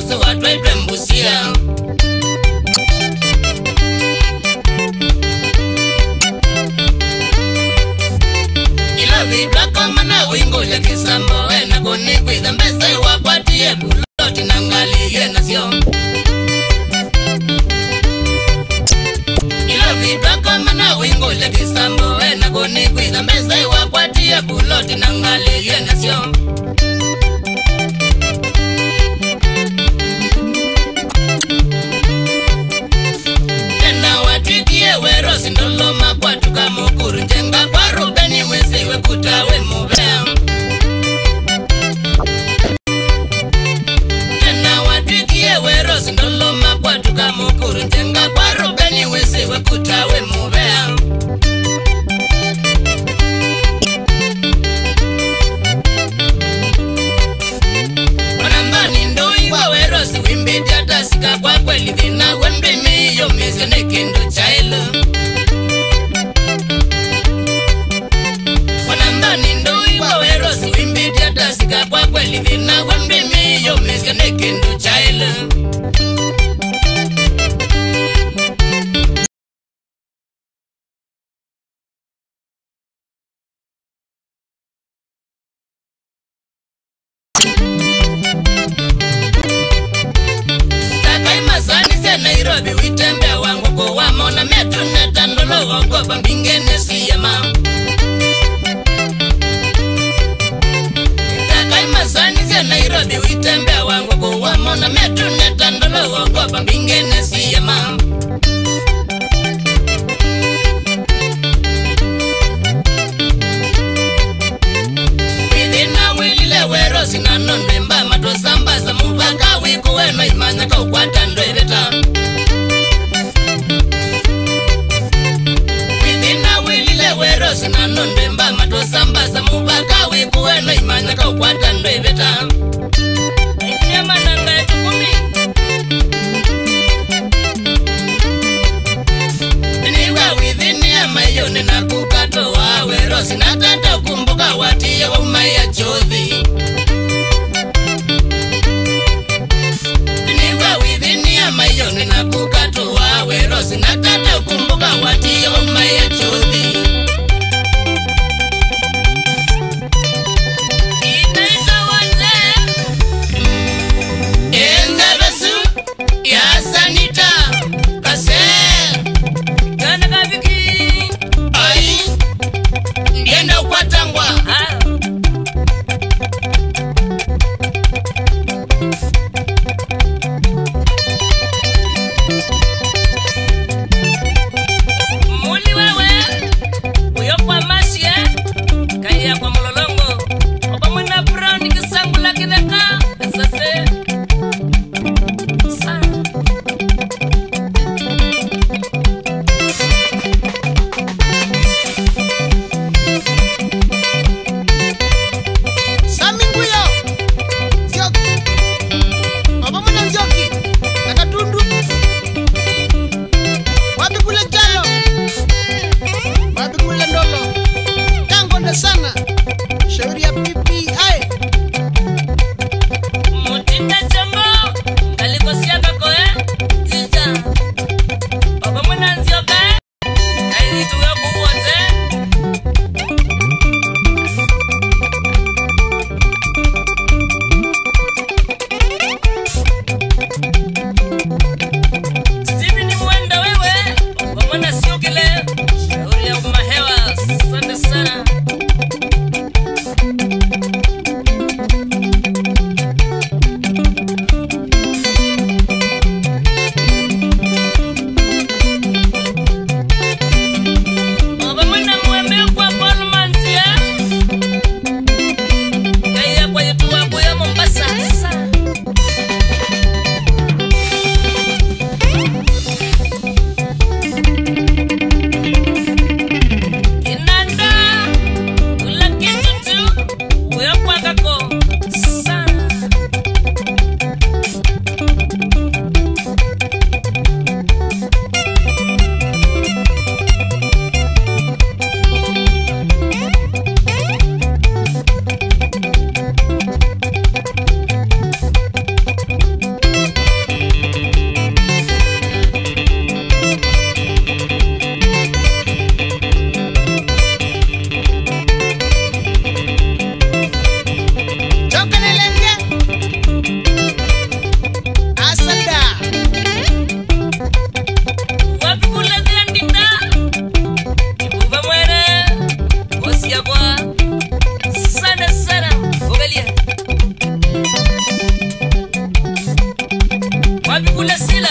so watwetwe mbusia ila vidwa kama na wingo ya kisambo ena koni kwitha mbesa wakwatie buloti na ngaliye nasio ila vidwa kama na wingo ya kisambo ena koni kwitha mbesa wakwatie buloti na ngaliye nasio wero sindolo makwatu kamukuru njenga kwa Rubeni mwesewe kutawe mubea tena watikie wero sindolo makwatu kamukuru njenga kwa Rubeni mwesewe kutawe mubea wanambani ndoi wa wero siwimbi jatasika kwa kweli dhina wembi miyo mizene kindu chailo wanambani ndoi wa wero siwimbi jatasika kwa kweli dhina wembi miyo mizene kindu chailo Nairobi witembea wangu kwa wamona metu netandolo wagoba mbingene siyama Takai masani ze Nairobi witembea wangu kwa wamona metu netandolo wagoba mbingene siyama Withina wilile wero sinanonde mba matosamba za mubaka wiku weno imanya kwa ukwata ndoireta wero sinanonde mba matosamba za mubaka wiku weno imanya kwa ukwata ndoireta Inyama nanga etukumi Niwa withini ya mayone na kukato wa wero sinatata kumbuka watia wa umaya chodhi Niwa withini ya mayone na kukato wa wero sinatata kumbuka watia wa umaya chodhi bikuna sila